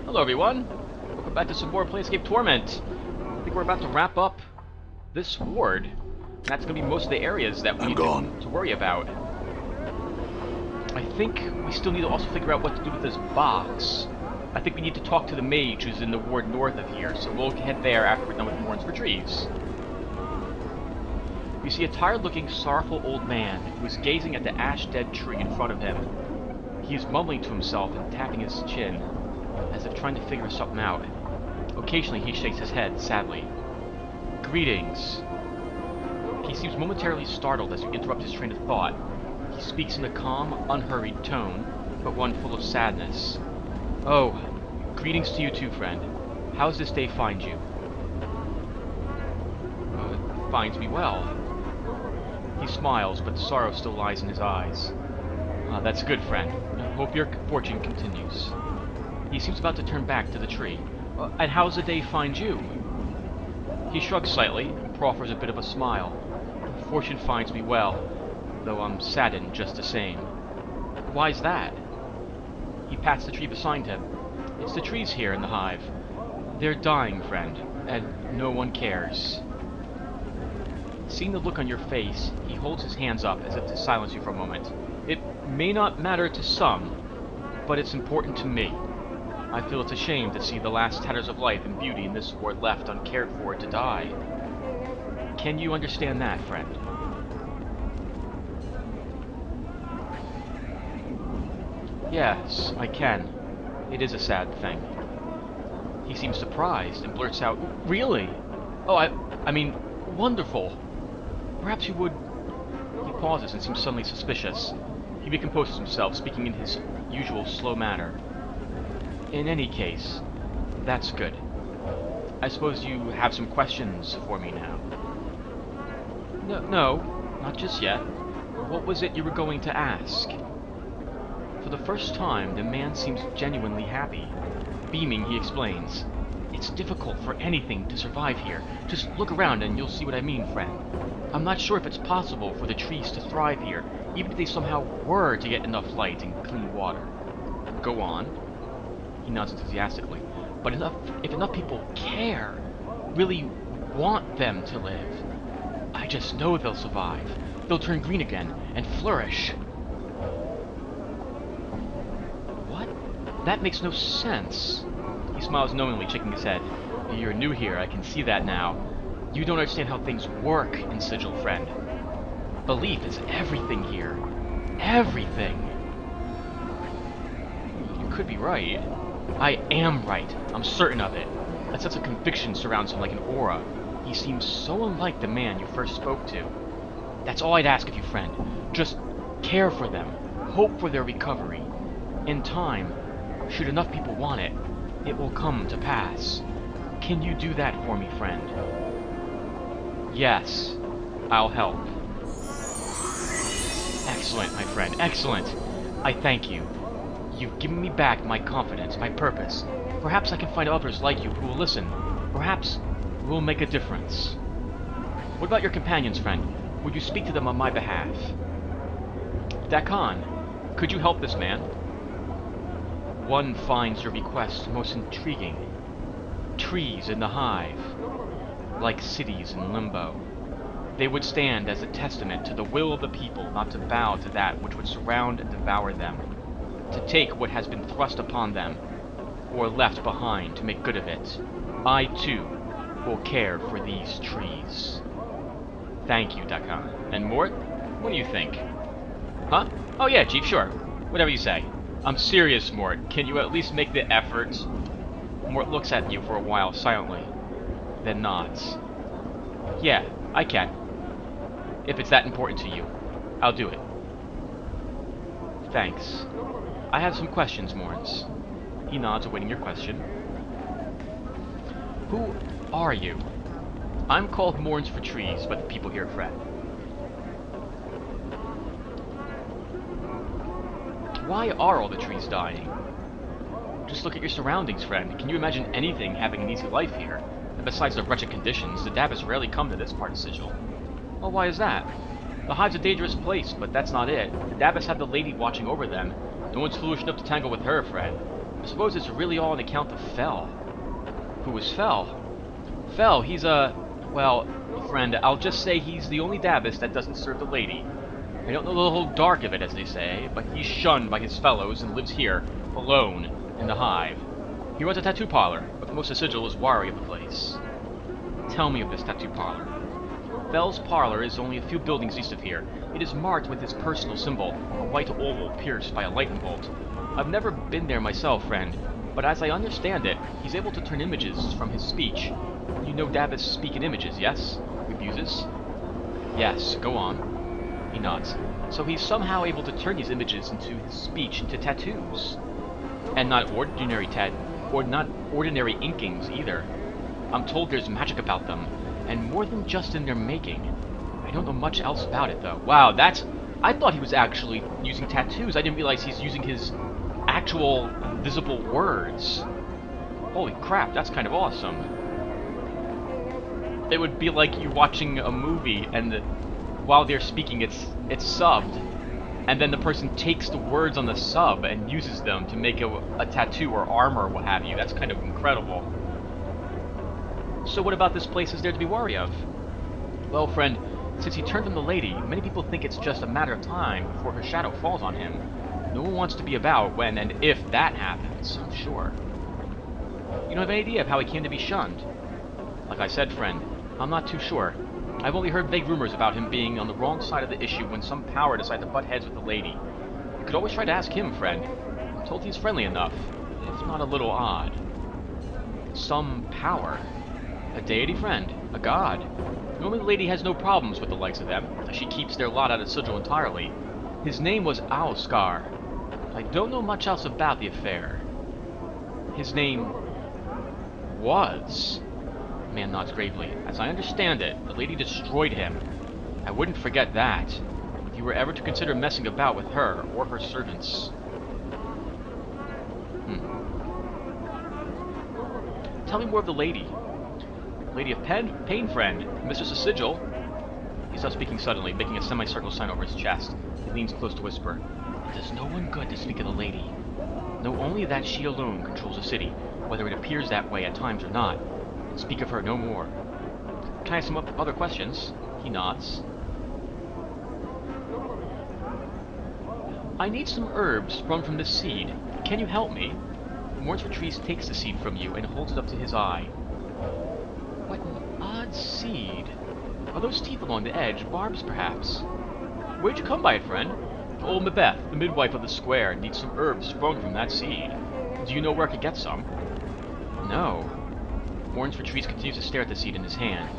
Hello everyone! Welcome back to some more Planescape Torment. I think we're about to wrap up this ward. And that's going to be most of the areas that we need to worry about. I think we still need to also figure out what to do with this box. I think we need to talk to the mage who's in the ward north of here, so we'll head there after we're done with Mourns for Trees. You see a tired-looking, sorrowful old man who is gazing at the ash-dead tree in front of him. He is mumbling to himself and tapping his chin, as if trying to figure something out. Occasionally he shakes his head, sadly. Greetings. He seems momentarily startled as you interrupt his train of thought. He speaks in a calm, unhurried tone, but one full of sadness. Oh, greetings to you too, friend. How does this day find you? It finds me well. He smiles, but the sorrow still lies in his eyes. That's good, friend. I hope your fortune continues. He seems about to turn back to the tree. And how's the day find you? He shrugs slightly and proffers a bit of a smile. Fortune finds me well, though I'm saddened just the same. Why's that? He pats the tree beside him. It's the trees here in the hive. They're dying, friend, and no one cares. Seeing the look on your face, he holds his hands up as if to silence you for a moment. It may not matter to some, but it's important to me. I feel it's a shame to see the last tatters of life and beauty in this ward left uncared for to die. Can you understand that, friend? Yes, I can. It is a sad thing. He seems surprised and blurts out, Really? Oh, I mean, wonderful. Perhaps you would... He pauses and seems suddenly suspicious. He recomposes himself, speaking in his usual slow manner. In any case, that's good. I suppose you have some questions for me now? No, not just yet. What was it you were going to ask? For the first time, the man seems genuinely happy. Beaming, he explains. It's difficult for anything to survive here. Just look around and you'll see what I mean, friend. I'm not sure if it's possible for the trees to thrive here, even if they somehow were to get enough light and clean water. Go on. He nods enthusiastically. But if enough people care, really want them to live, I just know they'll survive. They'll turn green again and flourish. What? That makes no sense. He smiles knowingly, shaking his head. You're new here, I can see that now. You don't understand how things work in Sigil, friend. Belief is everything here. Everything. You could be right. I am right. I'm certain of it. A sense of conviction surrounds him like an aura. He seems so unlike the man you first spoke to. That's all I'd ask of you, friend. Just care for them. Hope for their recovery. In time, should enough people want it, it will come to pass. Can you do that for me, friend? Yes, I'll help. Excellent, my friend, excellent. I thank you. You've given me back my confidence, my purpose. Perhaps I can find others like you who will listen. Perhaps we'll make a difference. What about your companions, friend? Would you speak to them on my behalf? Dakan, could you help this man? One finds your request most intriguing. Trees in the hive, like cities in limbo. They would stand as a testament to the will of the people not to bow to that which would surround and devour them. To take what has been thrust upon them, or left behind to make good of it. I, too, will care for these trees. Thank you, Dakan. And Mort, what do you think? Huh? Oh yeah, Chief, sure. Whatever you say. I'm serious, Mort. Can you at least make the effort? Mort looks at you for a while silently, then nods. Yeah, I can. If it's that important to you, I'll do it. Thanks. I have some questions, Mourns. He nods, awaiting your question. Who are you? I'm called Mourns for Trees, but the people here fret. Why are all the trees dying? Just look at your surroundings, friend. Can you imagine anything having an easy life here? And besides the wretched conditions, the Dabbas rarely come to this part of Sigil. Well, why is that? The hive's a dangerous place, but that's not it. The Dabbas have the lady watching over them. No one's foolish enough to tangle with her, friend. suppose it's really all on account of Fel. Who is Fel? Fel, he's a... well, friend, I'll just say he's the only Dabbist that doesn't serve the lady. I don't know the whole dark of it, as they say, but he's shunned by his fellows and lives here, alone, in the hive. He runs a tattoo parlor, but most of Sigil is wary of the place. Tell me of this tattoo parlor. Fel's parlor is only a few buildings east of here. It is marked with his personal symbol, a white oval pierced by a lightning bolt. I've never been there myself, friend, but as I understand it, he's able to turn images from his speech. You know Dabbists speak in images, yes? He abuses? Yes, go on. He nods. So he's somehow able to turn these images into his speech into tattoos. And not ordinary ordinary inkings either. I'm told there's magic about them, and more than just in their making. I don't know much else about it, though. Wow, that's... I thought he was actually using tattoos. I didn't realize he's using his actual visible words. Holy crap, that's kind of awesome. It would be like you watching a movie, and while they're speaking, it's subbed. And then the person takes the words on the sub and uses them to make a tattoo or armor or what have you. That's kind of incredible. So what about this place is there to be wary of? Well, friend, since he turned from the lady, many people think it's just a matter of time before her shadow falls on him. No one wants to be about when and if that happens, I'm sure. You don't have any idea of how he came to be shunned? Like I said, friend, I'm not too sure. I've only heard vague rumors about him being on the wrong side of the issue when some power decided to butt heads with the lady. You could always try to ask him, friend. I'm told he's friendly enough, if not a little odd. Some power? A deity, friend? A god? Normally the lady has no problems with the likes of them, as she keeps their lot out of Sigil entirely. His name was Owlscar. I don't know much else about the affair. His name... was... Man nods gravely. As I understand it, the lady destroyed him. I wouldn't forget that, if you were ever to consider messing about with her or her servants. Tell me more of the lady. Lady of Pain, friend. Mistress of Sigil. He stops speaking suddenly, making a semicircle sign over his chest. He leans close to whisper. It does no one good to speak of the lady. Know only that she alone controls the city, whether it appears that way at times or not. Speak of her no more. Can I ask some other questions? He nods. I need some herbs sprung from this seed. Can you help me? Morns Retreat takes the seed from you and holds it up to his eye. What an odd seed. Are those teeth along the edge barbs, perhaps? Where'd you come by it, friend? Old Macbeth, the midwife of the square, needs some herbs sprung from that seed. Do you know where I could get some? No. Morns Retreat continues to stare at the seed in his hand.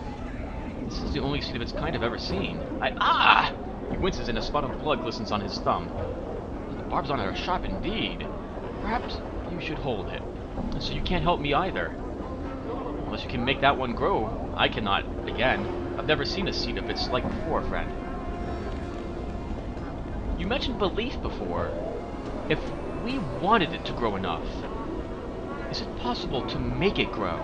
This is the only seed of its kind I've ever seen. He winces and a spot of blood glistens on his thumb. The barbs on it are sharp indeed. Perhaps you should hold it. So you can't help me either. Unless you can make that one grow. I cannot, again. I've never seen a seed of its like before, friend. You mentioned belief before. If we wanted it to grow enough, is it possible to make it grow?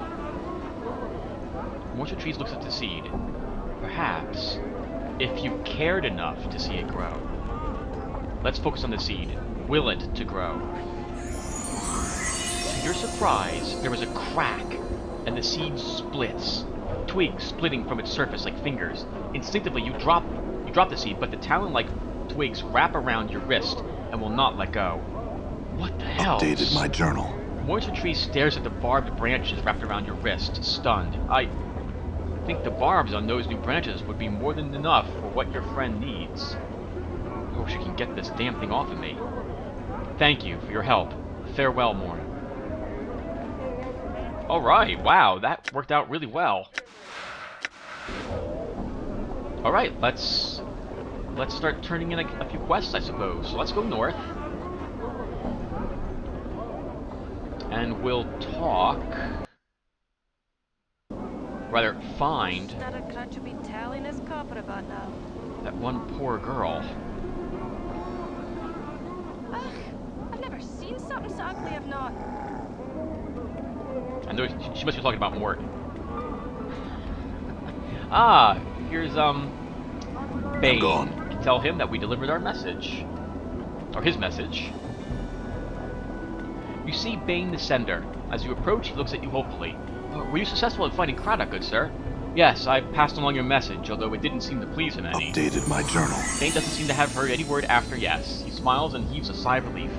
Morns Retreat looks at the seed. Perhaps, if you cared enough to see it grow. Let's focus on the seed. Will it to grow? To your surprise, there is a crack, and the seed splits. Twigs splitting from its surface like fingers. Instinctively, you drop the seed, but the talon-like twigs wrap around your wrist and will not let go. What the hell? Updated my journal. Morns Retreat stares at the barbed branches wrapped around your wrist, stunned. I think the barbs on those new branches would be more than enough for what your friend needs. I hope she can get this damn thing off of me. Thank you for your help. Farewell, Morn. Alright, wow, that worked out really well. Alright, let's start turning in a few quests, I suppose. So let's go north. And we'll talk... rather, find... that one poor girl. Ugh, I've never seen something so ugly, I've not. I know she must be talking about Mort. Here's, Bane. Gone. Tell him that we delivered our message. Or his message. You see Bane the Sender. As you approach, he looks at you hopefully. Were you successful in finding Craddock, good sir? Yes, I passed along your message, although it didn't seem to please him any. Updated my journal. Bane doesn't seem to have heard any word after yes. He smiles and heaves a sigh of relief.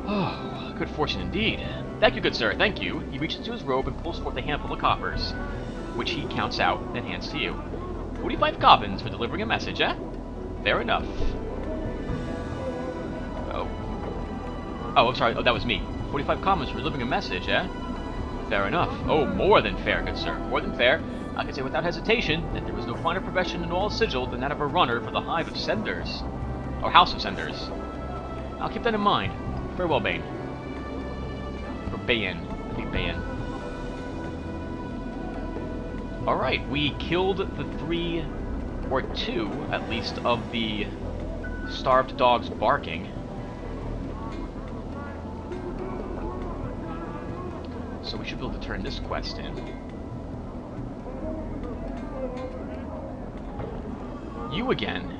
Oh, good fortune indeed. Thank you, good sir, thank you. He reaches into his robe and pulls forth a handful of coppers, which he counts out and hands to you. 45 coppins for delivering a message, eh? Fair enough. Oh, I'm sorry. Oh, that was me. 45 coppins for delivering a message, eh? Fair enough. Oh, more than fair, good sir. More than fair. I can say without hesitation that there was no finer profession in all Sigil than that of a runner for the Hive of Senders. Or House of Senders. I'll keep that in mind. Farewell, Bane. Or Bayan. I think Bayan. Alright, we killed the 3, or 2, at least, of the starved dogs barking. So we should be able to turn this quest in. You again.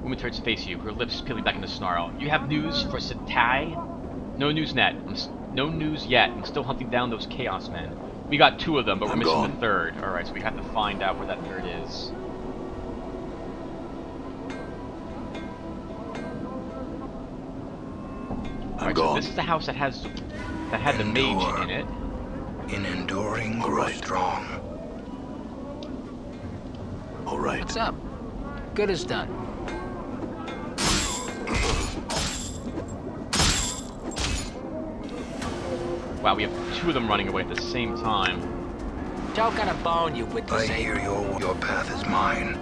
Woman turns to face you, her lips peeling back in a snarl. You have news for Satai? No news yet. No news yet. I'm still hunting down those Chaos Men. We got 2 of them, but we're missing the 3rd. Alright, so we have to find out where that 3rd is. Alright, so this is the house that had the mage in it. In enduring, grow strong. All right. What's up? Good as done. Wow, we have 2 of them running away at the same time. Joe got a bone you with I this. hear your path is mine.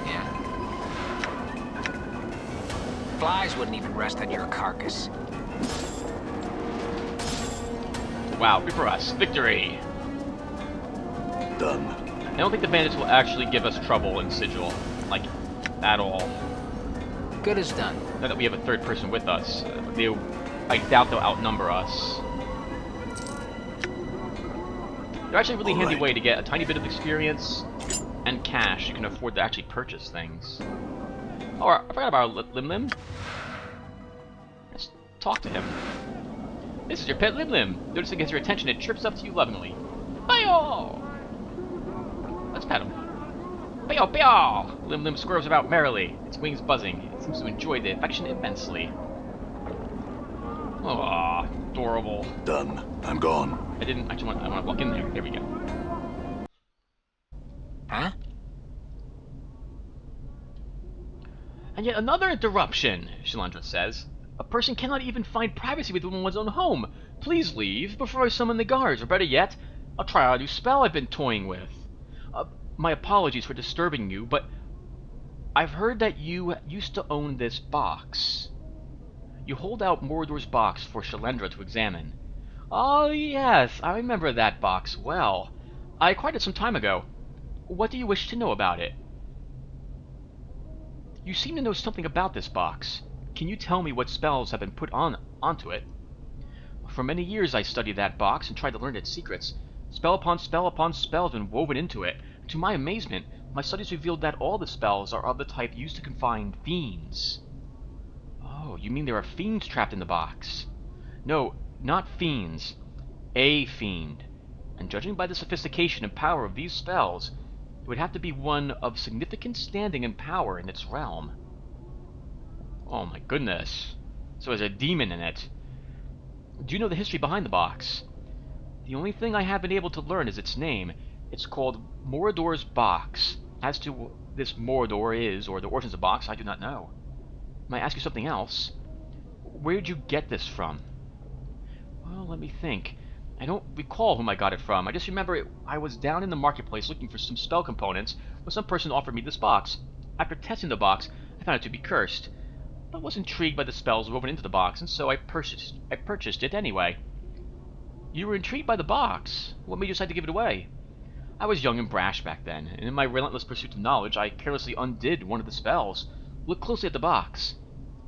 Yeah. Flies wouldn't even rest on your carcass. Wow, good for us. Victory! Done. I don't think the bandits will actually give us trouble in Sigil. Like, at all. Good as done. Now that we have a 3rd person with us. I doubt they'll outnumber us. They're actually a really handy way to get a tiny bit of experience and cash. You can afford to actually purchase things. Oh, I forgot about Lim Lim. Let's talk to him. This is your pet Lim Lim. Noticing it gets your attention, it chirps up to you lovingly. Bayo! Let's pet him. Bayo, bayo! Lim Lim squirms about merrily, its wings buzzing. It seems to enjoy the affection immensely. Aww, adorable. Done. I'm gone. I want to walk in there. Here we go. Huh? And yet another interruption, Shalandra says. A person cannot even find privacy within one's own home. Please leave before I summon the guards, or better yet, I'll try out a new spell I've been toying with. My apologies for disturbing you, but I've heard that you used to own this box. You hold out Mordor's box for Shalandra to examine. Oh yes, I remember that box well. I acquired it some time ago. What do you wish to know about it? You seem to know something about this box. Can you tell me what spells have been put onto it? For many years I studied that box and tried to learn its secrets. Spell upon spell has been woven into it. To my amazement, my studies revealed that all the spells are of the type used to confine fiends. Oh, you mean there are fiends trapped in the box? No, not fiends. A fiend. And judging by the sophistication and power of these spells, it would have to be one of significant standing and power in its realm. Oh my goodness. So there's a demon in it. Do you know the history behind the box? The only thing I have been able to learn is its name. It's called Mordor's Box. As to what this Mordor is, or the origins of the box, I do not know. May I ask you something else? Where did you get this from? Well, let me think. I don't recall whom I got it from. I just remember I was down in the marketplace looking for some spell components when some person offered me this box. After testing the box, I found it to be cursed. But I was intrigued by the spells woven into the box, and so I purchased it anyway. You were intrigued by the box? What made you decide to give it away? I was young and brash back then, and in my relentless pursuit of knowledge, I carelessly undid one of the spells. Looked closely at the box.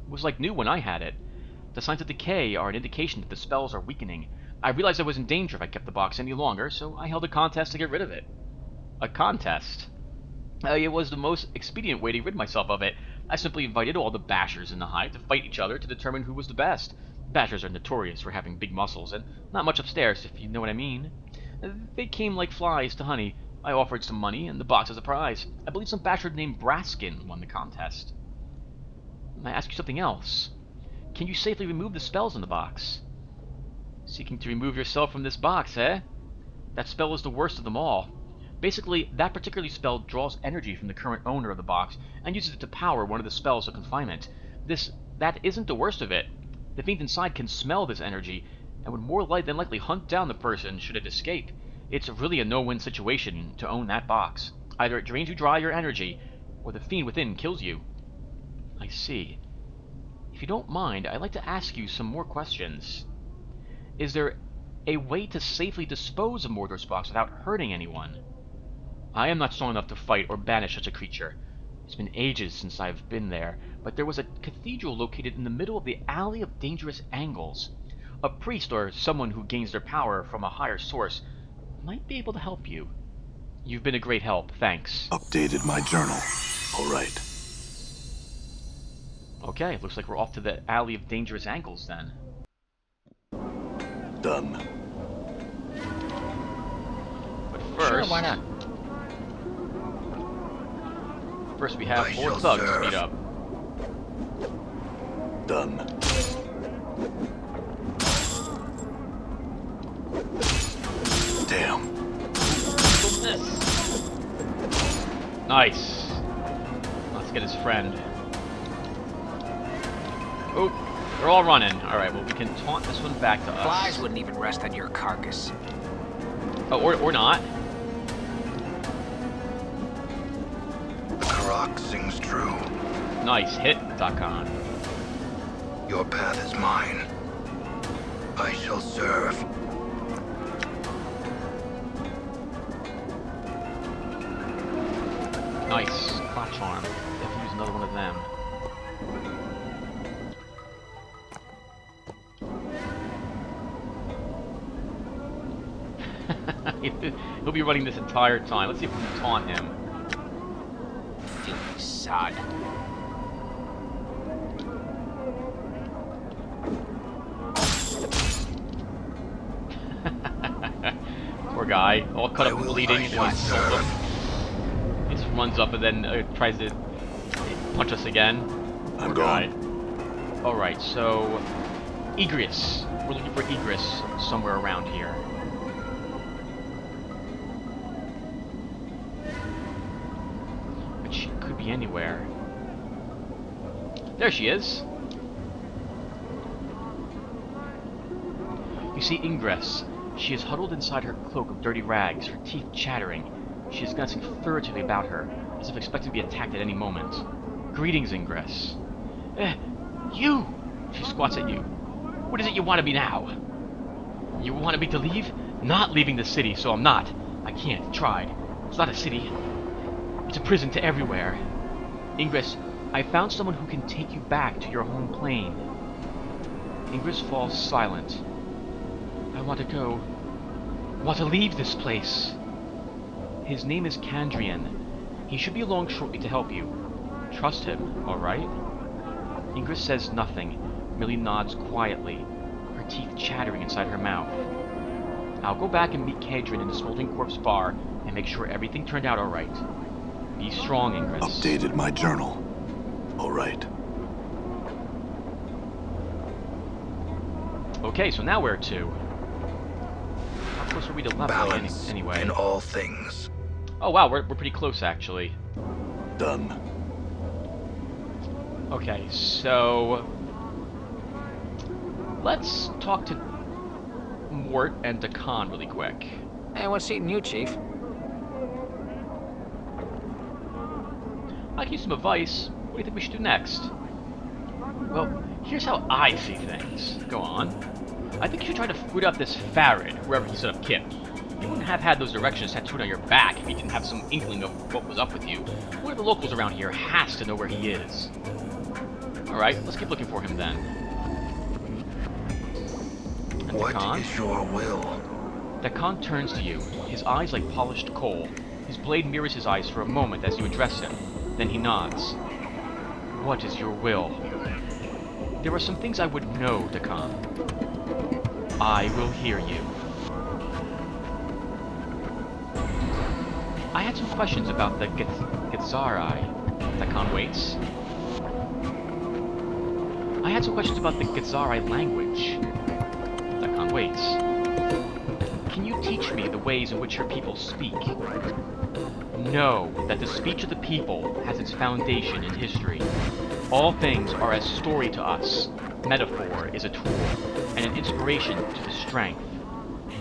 It was like new when I had it. The signs of decay are an indication that the spells are weakening. I realized I was in danger if I kept the box any longer, so I held a contest to get rid of it. A contest? It was the most expedient way to rid myself of it. I simply invited all the bashers in the hive to fight each other to determine who was the best. Bashers are notorious for having big muscles and not much upstairs, if you know what I mean. They came like flies to honey. I offered some money and the box as a prize. I believe some basher named Braskin won the contest. I ask you something else. Can you safely remove the spells in the box? Seeking to remove yourself from this box, eh? That spell is the worst of them all. Basically, that particular spell draws energy from the current owner of the box and uses it to power one of the spells of confinement. That isn't the worst of it. The fiend inside can smell this energy and would more than likely hunt down the person should it escape. It's really a no-win situation to own that box. Either it drains you dry your energy, or the fiend within kills you. I see. If you don't mind, I'd like to ask you some more questions. Is there a way to safely dispose of Mordor's box without hurting anyone? I am not strong enough to fight or banish such a creature. It's been ages since I've been there, but there was a cathedral located in the middle of the Alley of Dangerous Angles. A priest or someone who gains their power from a higher source might be able to help you. You've been a great help, thanks. Updated my journal. All right. Okay, looks like we're off to the Alley of Dangerous Angles then. Done. But first... Sure, why not? First we have I 4 shall thugs to serve. beat up. Done. Damn. Nice. Let's get his friend. Oh, they're all running. Alright, well we can taunt this one back to us. Flies wouldn't even rest on your carcass. Oh, or not. The Karak sings true. Nice hit, Dakan. Your path is mine. I shall serve. Nice. Clot charm. Definitely use another one of them. He'll be running this entire time. Let's see if we can taunt him. Filthy sod. Poor guy, all cut up and bleeding. I And shall serve. he just runs up and then tries to punch us again. I'm Poor guy. gone. Alright, so... Egress. We're looking for Egress somewhere around here. But she could be anywhere. There she is! You see Ingress. She is huddled inside her cloak of dirty rags, her teeth chattering. She is glancing furtively about her, as if expecting to be attacked at any moment. Greetings, Ingress. You! She squats at you. What is it you want of me now? You wanted me to leave? Not leaving the city, so I'm not. I can't. Tried. It's not a city. It's a prison to everywhere. Ingress, I found someone who can take you back to your home plane. Ingress falls silent. I want to go. I want to leave this place. His name is Kandrian. He should be along shortly to help you. Trust him, alright? Ingress says nothing, merely nods quietly, her teeth chattering inside her mouth. I'll go back and meet Kandrian in the Smoldering Corpse bar and make sure everything turned out alright. Be strong, Ingress. Updated my journal. All right. Okay, so now where to? How close are we to level Balance anyway? in all things. Oh wow, we're pretty close actually. Done. Okay, so let's talk to Mort and Dakan really quick. Hey, what's eating you, Chief? I can use some advice. What do you think we should do next? Well, here's how I see things. Go on. I think you should try to root out this Farid, wherever he set up Kip. You wouldn't have had those directions tattooed on your back if you didn't have some inkling of what was up with you. One of the locals around here has to know where he is. Alright, let's keep looking for him then. And What Dakan? is your will? Dakan turns to you, his eyes like polished coal. His blade mirrors his eyes for a moment as you address him. Then he nods. What is your will? There are some things I would know, Dakan. I will hear you. I had some questions about the Githzerai. Dakan waits. I had some questions about the Githzerai language. Dakan waits. Can you teach me the ways in which your people speak? Know that the speech of the people has its foundation in history. All things are as story to us. Metaphor is a tool, and an inspiration to the strength.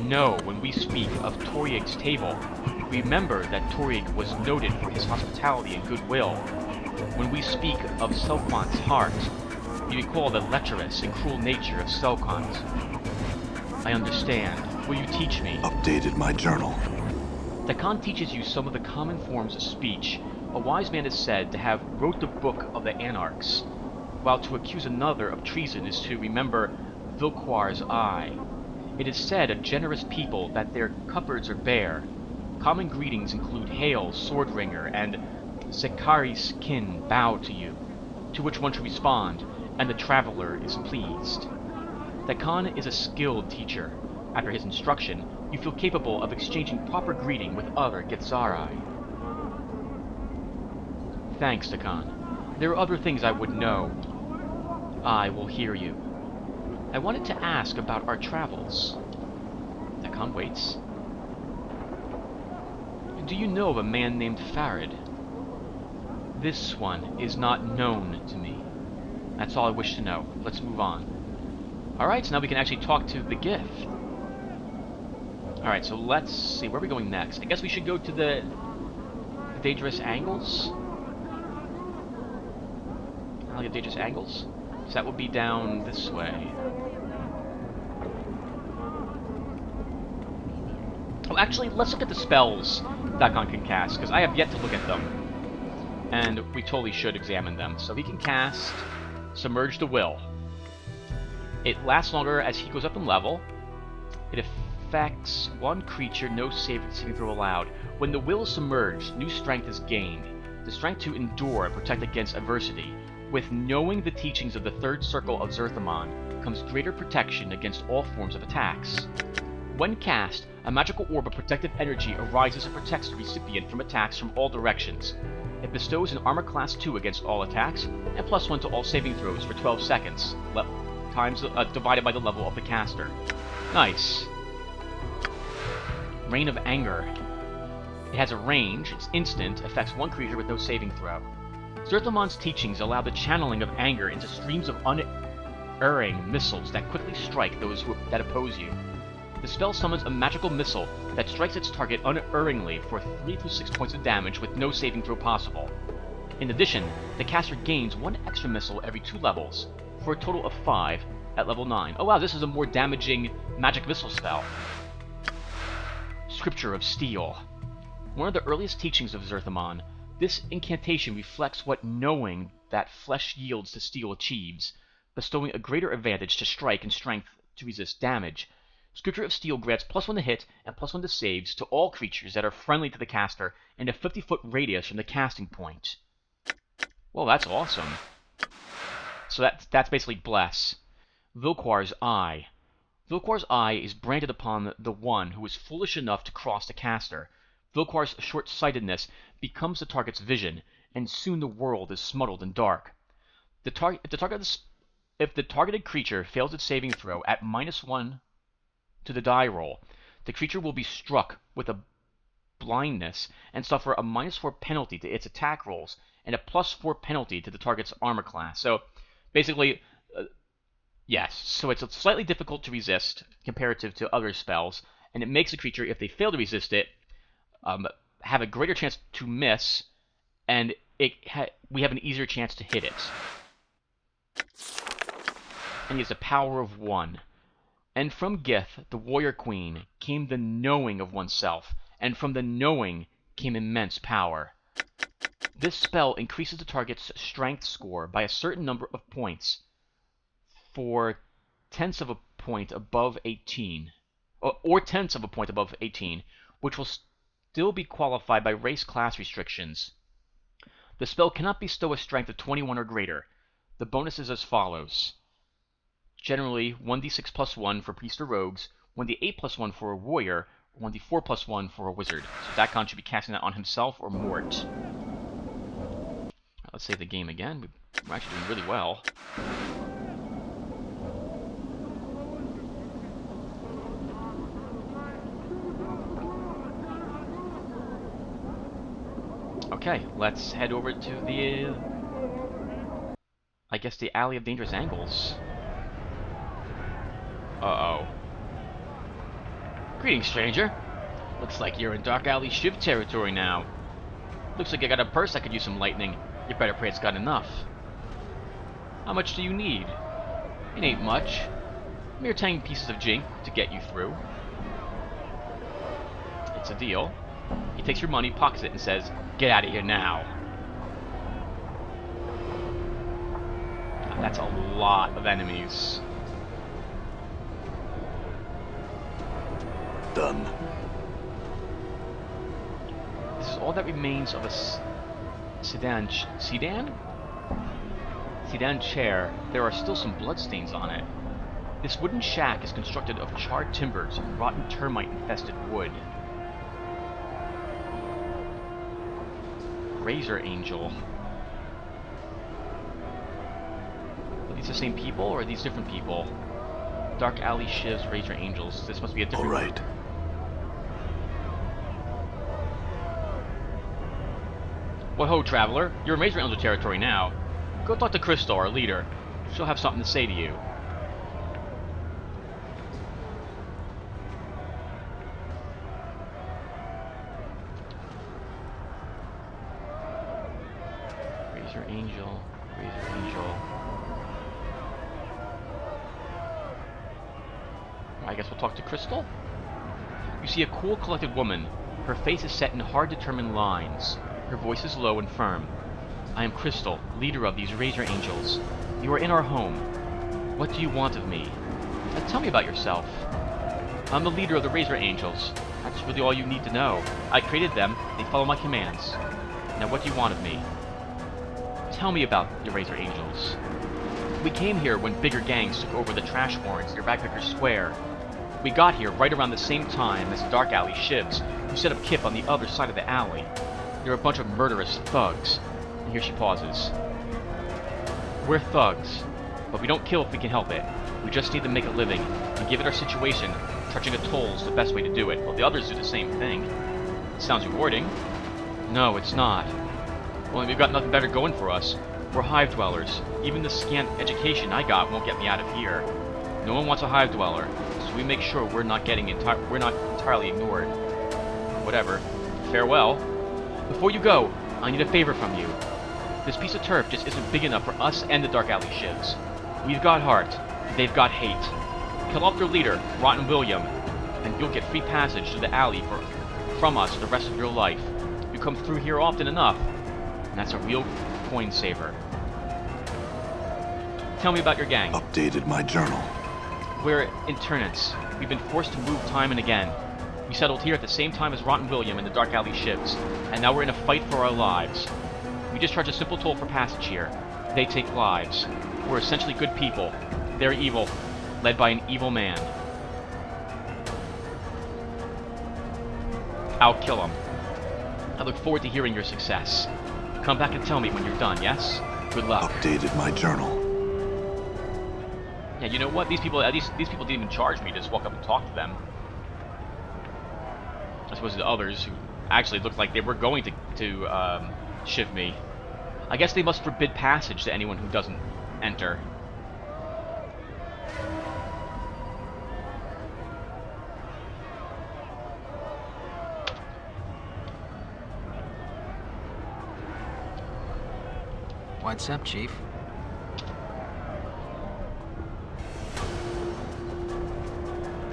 Know when we speak of Toriig's table, remember that Toriig was noted for his hospitality and goodwill. When we speak of Selquant's heart, we recall the lecherous and cruel nature of Selquant. I understand. Will you teach me? Updated my journal. Dakan teaches you some of the common forms of speech. A wise man is said to have wrote the book of the Anarchs, while to accuse another of treason is to remember Vilquar's eye. It is said of generous people that their cupboards are bare. Common greetings include Hail, Swordringer, and Sekari's kin bow to you, to which one should respond, and the traveler is pleased. Dakan is a skilled teacher. After his instruction, you feel capable of exchanging proper greeting with other Githzerai. Thanks, Dakan. There are other things I would know. I will hear you. I wanted to ask about our travels. Dakan waits. Do you know of a man named Farid? This one is not known to me. That's all I wish to know. Let's move on. Alright, so now we can actually talk to the Gith. Alright, so let's see. Where are we going next? I guess we should go to the Dangerous Angles? I'll get Dangerous Angles. So that would be down this way. Oh, actually, let's look at the spells Dakan can cast, because I have yet to look at them. And we totally should examine them. So he can cast Submerge the Will. It lasts longer as he goes up in level. It affects one creature, no saving throw allowed. When the will is submerged, new strength is gained. The strength to endure and protect against adversity. With knowing the teachings of the third circle of Zerthamon comes greater protection against all forms of attacks. When cast, a magical orb of protective energy arises and protects the recipient from attacks from all directions. It bestows an armor class 2 against all attacks, and +1 to all saving throws for 12 seconds, divided by the level of the caster. Nice. Reign of Anger. It has a range, it's instant, affects one creature with no saving throw. Zerthamon's teachings allow the channeling of anger into streams of unerring missiles that quickly strike those that oppose you. The spell summons a magical missile that strikes its target unerringly for 3 to 6 points of damage with no saving throw possible. In addition, the caster gains 1 extra missile every 2 levels, for a total of 5 at level 9. Oh wow, this is a more damaging magic missile spell. Scripture of Steel. One of the earliest teachings of Zerthamon, this incantation reflects what knowing that flesh yields to steel achieves, bestowing a greater advantage to strike and strength to resist damage. Scripture of Steel grants +1 to hit and +1 to saves to all creatures that are friendly to the caster in a 50-foot radius from the casting point. Well, that's awesome. So that's basically Bless. Vilquar's Eye. Vilquar's Eye is branded upon the one who is foolish enough to cross the caster. Vilquar's short-sightedness becomes the target's vision, and soon the world is smuggled in dark. If the targeted creature fails its saving throw at -1 to the die roll, the creature will be struck with a blindness and suffer a -4 penalty to its attack rolls and a +4 penalty to the target's armor class. So basically, yes, so it's slightly difficult to resist comparative to other spells, and it makes the creature, if they fail to resist it, have a greater chance to miss, and we have an easier chance to hit it. And he has a power of 1. And from Gith, the warrior queen, came the knowing of oneself, and from the knowing came immense power. This spell increases the target's strength score by a certain number of points for tenths of a point above 18, or tenths of a point above 18, which will still be qualified by race class restrictions. The spell cannot bestow a strength of 21 or greater. The bonus is as follows. Generally, 1d6 plus 1 for priest or rogues, 1d8 plus 1 for a warrior, or 1d4 plus 1 for a wizard. So Dakon should be casting that on himself or Mort. Let's save the game again. We're actually doing really well. Okay, let's head over to the... I guess the Alley of Dangerous Angles. Uh-oh. Greetings, stranger. Looks like you're in Dark Alley Shiv territory now. Looks like I got a purse that could use some lightning. You better pray it's got enough. How much do you need? It ain't much. Mere 10 pieces of jink to get you through. It's a deal. He takes your money, pockets it, and says, "Get out of here now." That's a lot of enemies. Done. This is all that remains of a sedan chair. There are still some bloodstains on it. This wooden shack is constructed of charred timbers and rotten termite-infested wood. Razor Angel. Are these the same people, or are these different people? Dark Alley Shivs, Razor Angels. This must be a different... All right. What ho, traveler? You're in Razor Angel territory now. Go talk to Crystal, our leader. She'll have something to say to you. Razor Angel, Razor Angel. I guess we'll talk to Crystal? You see a cool, collected woman. Her face is set in hard, determined lines. Her voice is low and firm. I am Crystal, leader of these Razor Angels. You are in our home. What do you want of me? Tell me about yourself. I'm the leader of the Razor Angels. That's really all you need to know. I created them. They follow my commands. Now what do you want of me? Tell me about the Razor Angels. We came here when bigger gangs took over the trash warrants near Backpacker Square. We got here right around the same time as the Dark Alley Shivs, who set up Kip on the other side of the alley. They're a bunch of murderous thugs. And here she pauses. We're thugs, but we don't kill if we can help it. We just need to make a living, and given our situation, charging a toll is the best way to do it, while the others do the same thing. It sounds rewarding. No, it's not. Well, we've got nothing better going for us. We're hive dwellers. Even the scant education I got won't get me out of here. No one wants a hive dweller, so we make sure we're not entirely ignored. Whatever. Farewell. Before you go, I need a favor from you. This piece of turf just isn't big enough for us and the Dark Alley Shivs. We've got heart, they've got hate. Kill off their leader, Rotten William, and you'll get free passage to the alley from us the rest of your life. You come through here often enough, and that's a real coin saver. Tell me about your gang. Updated my journal. We're internats. We've been forced to move time and again. We settled here at the same time as Rotten William and the Dark Alley Shivs, and now we're in a fight for our lives. We just charge a simple toll for passage here. They take lives. We're essentially good people. They're evil, led by an evil man. I'll kill him. I look forward to hearing your success. Come back and tell me when you're done, yes? Good luck. Updated my journal. Yeah, you know what? These people didn't even charge me to just walk up and talk to them. I suppose the others who actually looked like they were going to shiv me. I guess they must forbid passage to anyone who doesn't enter. What's up, Chief?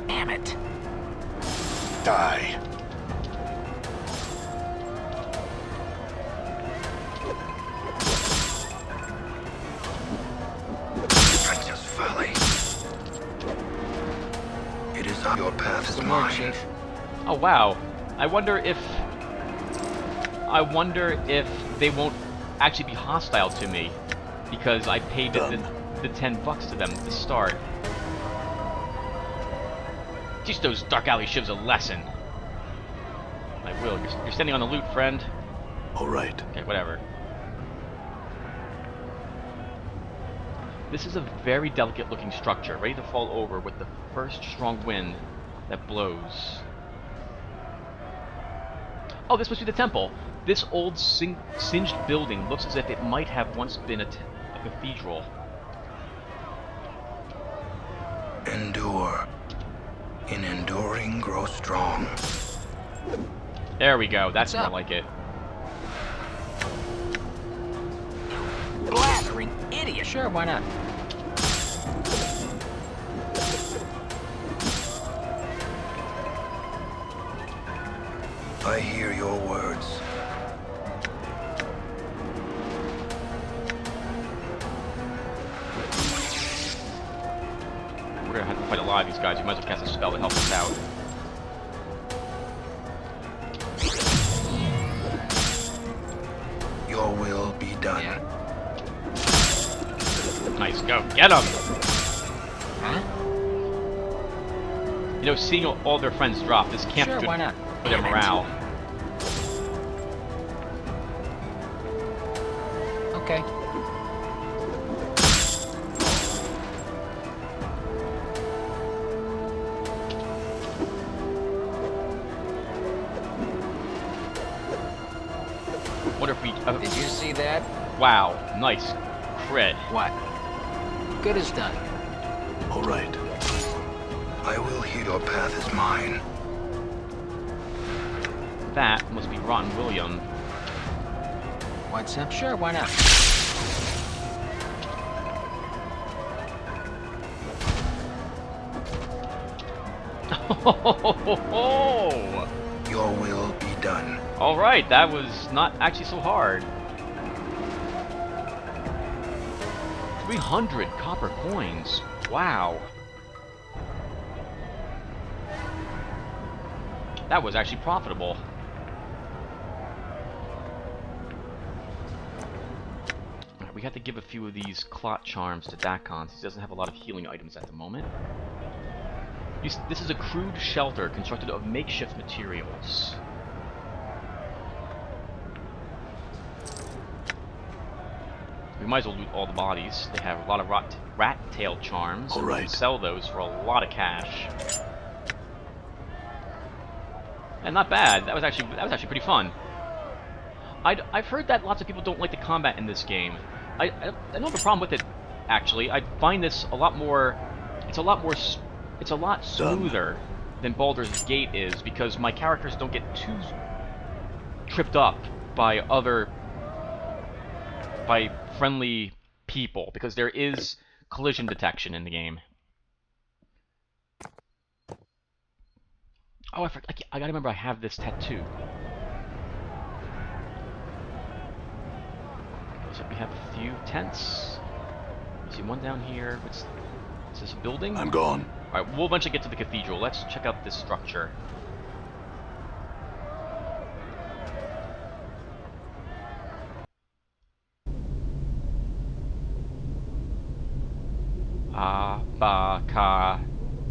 Damn it. Die. Princess Valley. It is your path is Good morning, mine. Chief. Oh wow. I wonder if they won't hostile to me because I paid the $10 to them to start. Teach those dark alley shivs a lesson. I will. You're standing on the loot, friend. All right. Okay, whatever. This is a very delicate-looking structure, ready to fall over with the first strong wind that blows. Oh, this must be the temple. This old singed building looks as if it might have once been a cathedral. Endure. In enduring, grow strong. There we go. That's What's more up? like it. Blathering idiot. Sure, why not? I hear your words. We're gonna have to fight a lot of these guys. You might as well cast a spell to help us out. Your will be done. Yeah. Nice, go. Get them! Huh? You know, seeing all their friends drop, this can't Sure, be why good not? for their morale. Okay. What if we... Did you see that? wow, nice. Cred. What? Good as done. All right. I will hear your path is mine. That must be Rotten William. What's up? Sure, why not? Your will be done. Alright, that was not actually so hard. 300 copper coins. Wow. That was actually profitable. Alright, we have to give a few of these clot charms to Dakon, since he doesn't have a lot of healing items at the moment. This is a crude shelter constructed of makeshift materials. We might as well loot all the bodies. They have a lot of rat tail charms. All We right. can sell those for a lot of cash. And not bad. That was actually pretty fun. I've heard that lots of people don't like the combat in this game. I don't have a problem with it. Actually, I find this a lot more. It's a lot smoother than Baldur's Gate is, because my characters don't get too tripped up by friendly people, because there is collision detection in the game. Oh, I gotta remember I have this tattoo. So we have a few tents. I see one down here. Is this a building? I'm gone. Alright, we'll eventually get to the cathedral. Let's check out this structure.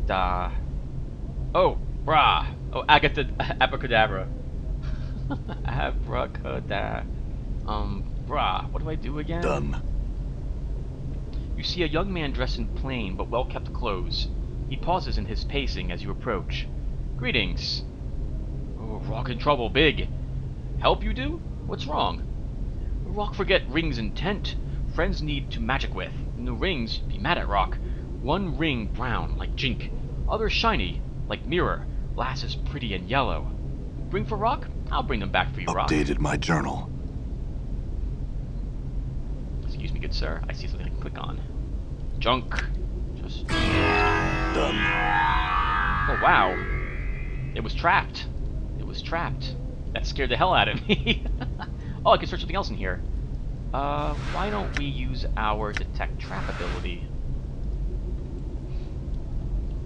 Da. Oh, brah. Oh, abracadabra. Abracadabra. Brah. What do I do again? Done. You see a young man dressed in plain but well-kept clothes. He pauses in his pacing as you approach. Greetings. Oh, Rock in trouble, big. Help you do? What's wrong? Rock forget rings intent. Friends need to magic with. No rings, be mad at Rock. One ring brown, like Jink. Other shiny, like Mirror. Last is pretty and yellow. Bring for Rock? I'll bring them back for you, Rock. Updated my journal. Excuse me, good sir. I see something I can click on. Junk. Just... Done. Oh, wow. It was trapped. It was trapped. That scared the hell out of me. Oh, I can search something else in here. Why don't we use our detect trap ability?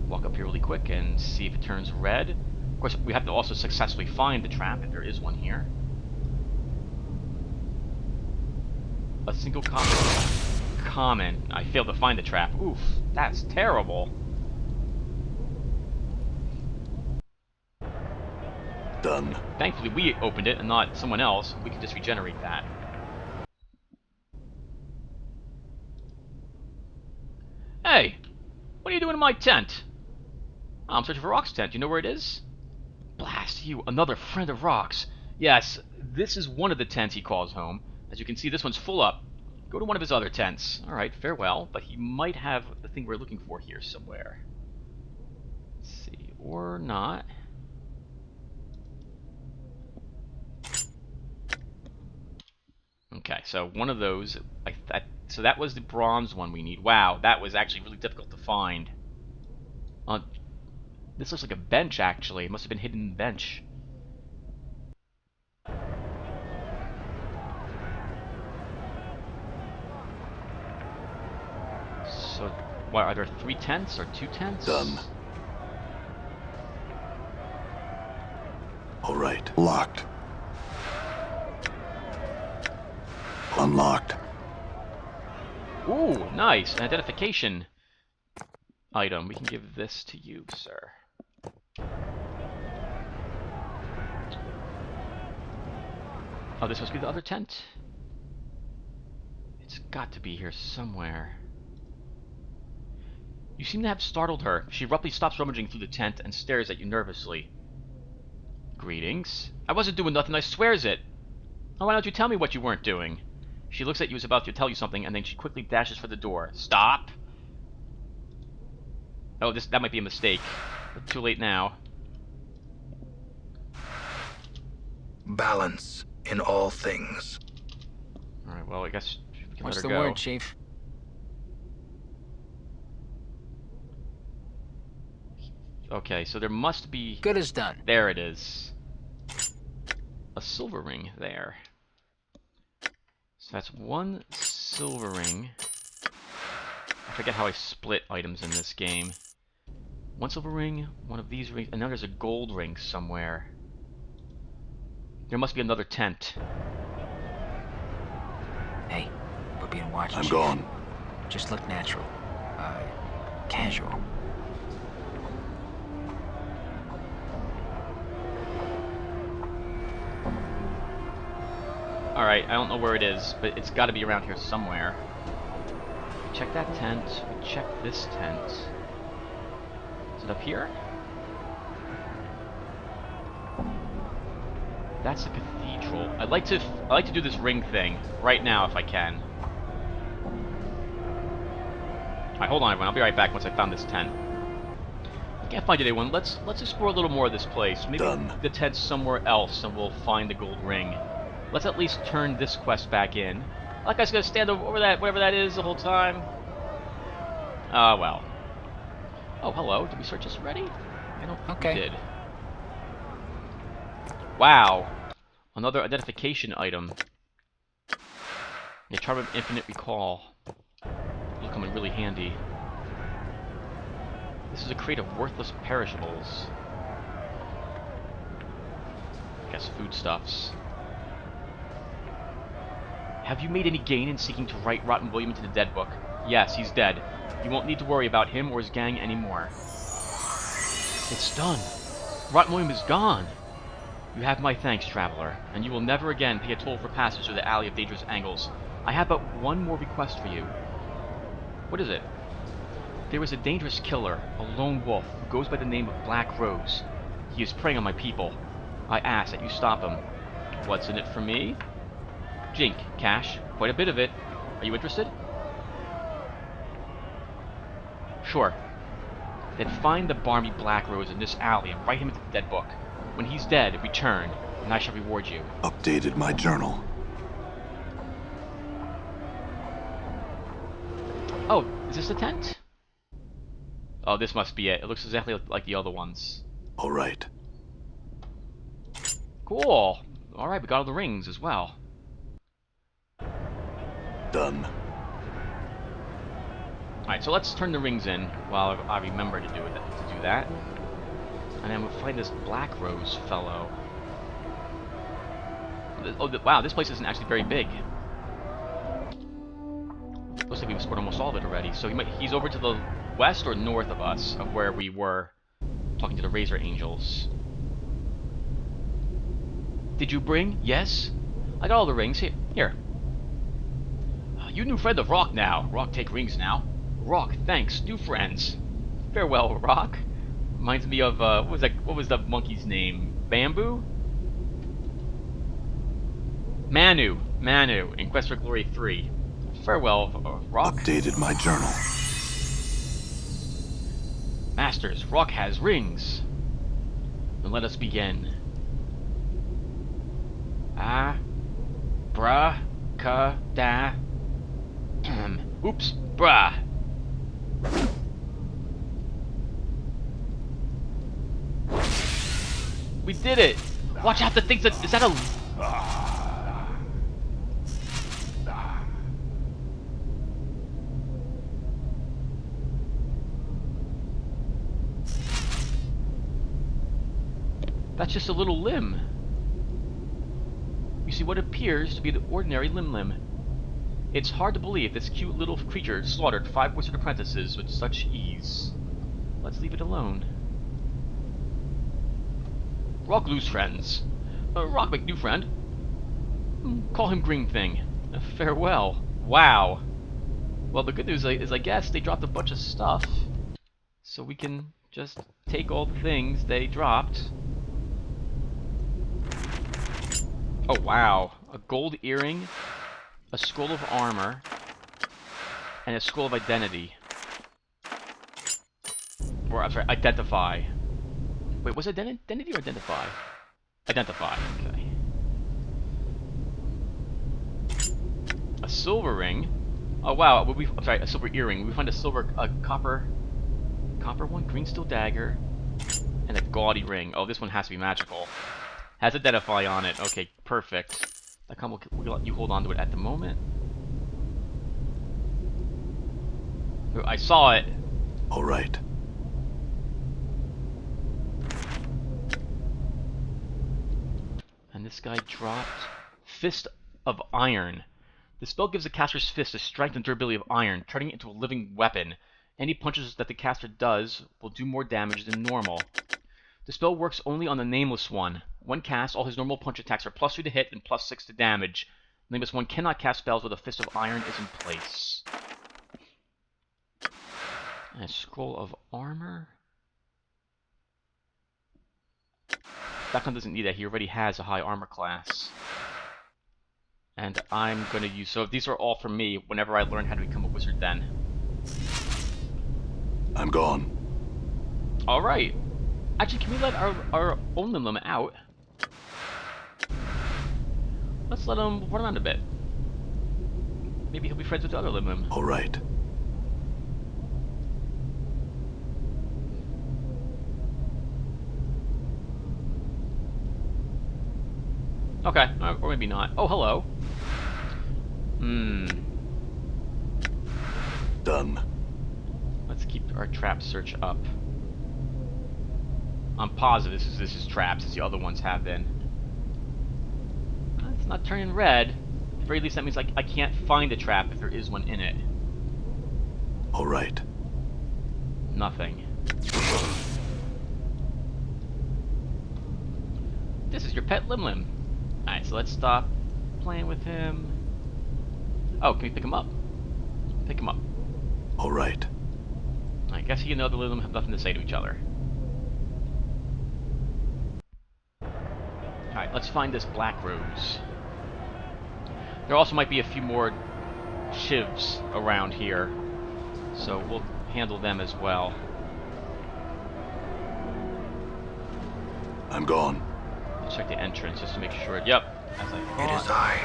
Walk up here really quick and see if it turns red. Of course, we have to also successfully find the trap, if there is one here. A single copy. Common. I failed to find the trap. Oof, that's terrible. Done. Thankfully, we opened it and not someone else. We can just regenerate that. Hey, what are you doing in my tent? Oh, I'm searching for Rock's tent. You know where it is? Blast you, another friend of Rock's. Yes, this is one of the tents he calls home. As you can see, this one's full up. Go to one of his other tents. Alright, farewell. But he might have the thing we're looking for here somewhere. Let's see. Or not. Okay, so one of those. So that was the bronze one we need. Wow, that was actually really difficult to find. This looks like a bench, actually. It must have been hidden in the bench. So, what, are there 3 tents or 2 tents? Done. All right. Locked. Unlocked. Ooh, nice. An identification item. We can give this to you, sir. Oh, this must be the other tent? It's got to be here somewhere. You seem to have startled her. She abruptly stops rummaging through the tent and stares at you nervously. Greetings. I wasn't doing nothing, I swears it. Oh, why don't you tell me what you weren't doing? She looks at you as about to tell you something, and then she quickly dashes for the door. Stop! Oh, that might be a mistake. But too late now. Balance in all things. Alright, well, I guess we can What's let the her go. word, Chief? Okay, so there must be... Good as done. There it is. A silver ring there. So that's 1 silver ring. I forget how I split items in this game. 1 silver ring, 1 of these rings, and now there's a gold ring somewhere. There must be another tent. Hey, we're being watched. I'm Chief. gone. Just look natural. Casual. Alright, I don't know where it is, but it's got to be around here somewhere. Check that tent. We check this tent. Is it up here? That's the cathedral. I'd like to do this ring thing right now if I can. Alright, hold on everyone. I'll be right back once I found this tent. If I can't find anyone, let's explore a little more of this place. Maybe Done. the tent's somewhere else and we'll find the gold ring. Let's at least turn this quest back in. Like I was gonna stand over that, whatever that is, the whole time. Ah, well. Oh, hello. Did we search this already? I don't think we did. Wow. Another identification item. The Charm of Infinite Recall. This will come in really handy. This is a crate of worthless perishables. I guess foodstuffs. Have you made any gain in seeking to write Rotten William into the dead book? Yes, he's dead. You won't need to worry about him or his gang anymore. It's done. Rotten William is gone. You have my thanks, traveler, and you will never again pay a toll for passage through the Alley of Dangerous Angles. I have but one more request for you. What is it? There is a dangerous killer, a lone wolf, who goes by the name of Black Rose. He is preying on my people. I ask that you stop him. What's in it for me? Jink, cash, quite a bit of it. Are you interested? Sure. Then find the barmy Black Rose in this alley and write him into the dead book. When he's dead, return, and I shall reward you. Updated my journal. Oh, is this the tent? Oh, this must be it. It looks exactly like the other ones. All right. Cool. Alright, we got all the rings as well. Done. Alright, so let's turn the rings in while I remember to do that. And then we'll find this Black Rose fellow. Oh, wow, this place isn't actually very big. Looks like we've explored almost all of it already. So he's over to the west or north of us, of where we were talking to the Razor Angels. Did you bring? Yes? I got all the rings. Here. You new friend of Rock now. Rock take rings now. Rock, thanks. New friends. Farewell, Rock. Reminds me of, what was the monkey's name? Bamboo? Manu in Quest for Glory 3. Farewell, Rock. Updated my journal. Masters, Rock has rings. Then let us begin. Da. Oops, brah. We did it! Watch out, the things that... Is that a... That's just a little limb. You see what appears to be the ordinary limb. It's hard to believe this cute little creature slaughtered 5 wizard apprentices with such ease. Let's leave it alone. Rock lose friends. Rock make new friend. Call him Green Thing. Farewell. Wow. Well, the good news is I guess they dropped a bunch of stuff. So we can just take all the things they dropped. Oh, wow. A gold earring, a scroll of armor, and a scroll of identity. Or, I'm sorry, identify. Wait, was it identity or identify? Identify, okay. A silver ring. Oh, wow. I'm sorry, a silver earring. We find a copper one, green steel dagger, and a gaudy ring. Oh, this one has to be magical. Has identify on it. Okay, perfect. We'll let you hold on to it at the moment. I saw it. All right. And this guy dropped Fist of Iron. The spell gives the caster's fist the strength and durability of iron, turning it into a living weapon. Any punches that the caster does will do more damage than normal. The spell works only on the Nameless One. When cast, all his normal punch attacks are +3 to hit and +6 to damage. The Nameless One cannot cast spells with a Fist of Iron is in place. And a Scroll of Armor. That one doesn't need that. He already has a high armor class. And I'm going to use... So these are all from me whenever I learn how to become a wizard then. I'm gone. Alright. Actually, can we let our own Limlim out? Let's let him run around a bit. Maybe he'll be friends with the other Limlim. All right. Okay, or maybe not. Oh, hello. Done. Let's keep our trap search up. I'm positive this is traps, as the other ones have been. It's not turning red. At the very least, that means I can't find a trap if there is one in it. All right. Nothing. This is your pet Limlim. Alright, so let's stop playing with him. Oh, can we pick him up? Pick him up. All right. I guess he and the other Limlim have nothing to say to each other. Alright, let's find this Black Rose. There also might be a few more shivs around here, so we'll handle them as well. I'm gone. Let's check the entrance just to make sure. Yep, as I thought. It is I.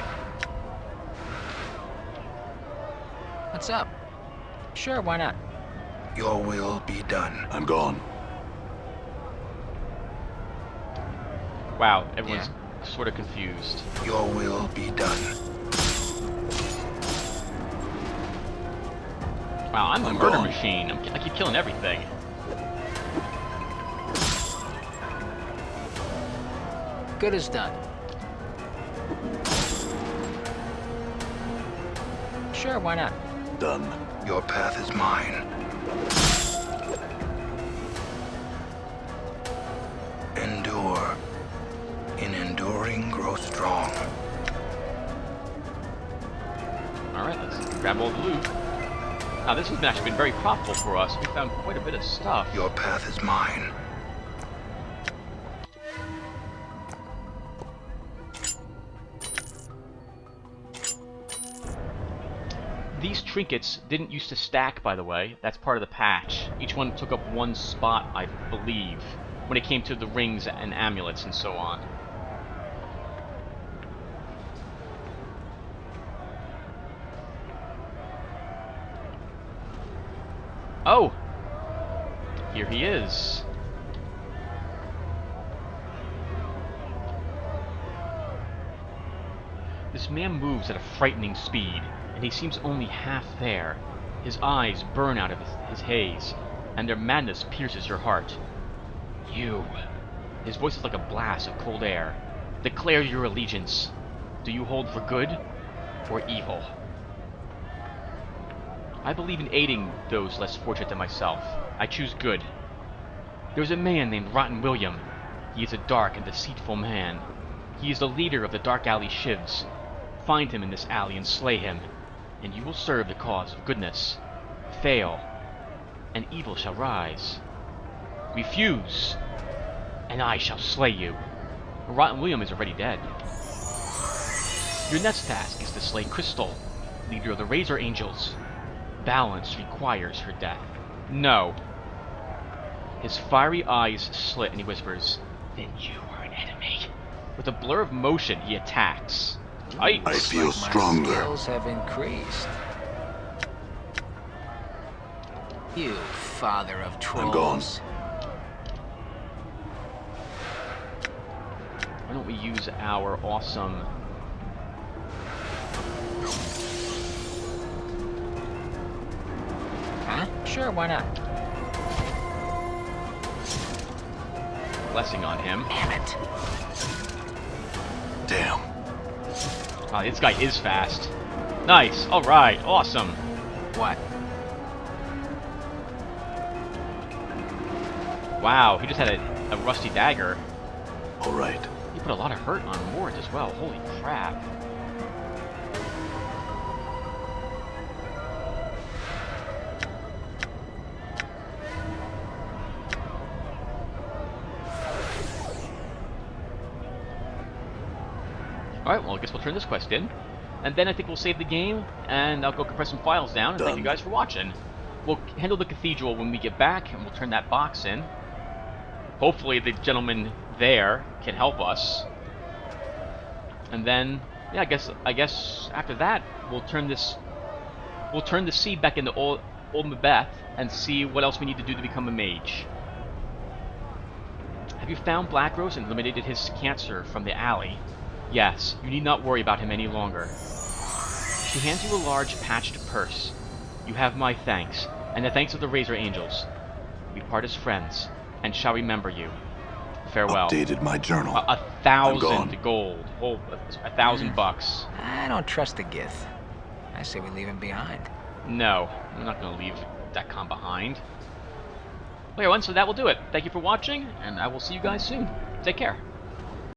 What's up? Sure, why not? Your will be done. I'm gone. Wow, everyone's sort of confused. Your will be done. Wow, I'm a I'm murder gone. machine. I keep killing everything. Good as done. Sure, why not? Done. Your path is mine. Endure. In enduring, grow strong. Alright, let's grab all the loot. Now, this has actually been very profitable for us. We found quite a bit of stuff. Your path is mine. These trinkets didn't used to stack, by the way. That's part of the patch. Each one took up one spot, I believe, when it came to the rings and amulets and so on. Oh! Here he is. This man moves at a frightening speed, and he seems only half there. His eyes burn out of his haze, and their madness pierces your heart. You. His voice is like a blast of cold air. Declare your allegiance. Do you hold for good or evil? I believe in aiding those less fortunate than myself. I choose good. There is a man named Rotten William. He is a dark and deceitful man. He is the leader of the Dark Alley Shivs. Find him in this alley and slay him, and you will serve the cause of goodness. Fail, and evil shall rise. Refuse, and I shall slay you. Rotten William is already dead. Your next task is to slay Crystal, leader of the Razor Angels. Balance requires her death. No. His fiery eyes slit and he whispers, "Then you are an enemy." With a blur of motion, he attacks. I feel My stronger. skills have increased. You father of I'm gone. trolls. Why don't we use our awesome... Huh? Sure, why not? blessing on him. Damn it. Damn. Wow, this guy is fast. Nice. Alright. Awesome. What? Wow, he just had a rusty dagger. All right. He put a lot of hurt on Mort as well. Holy crap. Alright, well, I guess we'll turn this quest in. And then I think we'll save the game, and I'll go compress some files down, and thank you guys for watching. We'll handle the cathedral when we get back, and we'll turn that box in. Hopefully the gentleman there can help us. And then, yeah, I guess after that, we'll turn the seed back into old Mabeth, and see what else we need to do to become a mage. Have you found Blackrose and eliminated his cancer from the alley? Yes, you need not worry about him any longer. She hands you a large patched purse. You have my thanks, and the thanks of the Razor Angels. We part as friends, and shall remember you. Farewell. Updated my journal. 1,000 gold. Oh, 1,000 bucks. I don't trust the Gith. I say we leave him behind. No, I'm not going to leave that con behind. Okay, everyone, so that will do it. Thank you for watching, and I will see you guys soon. Take care.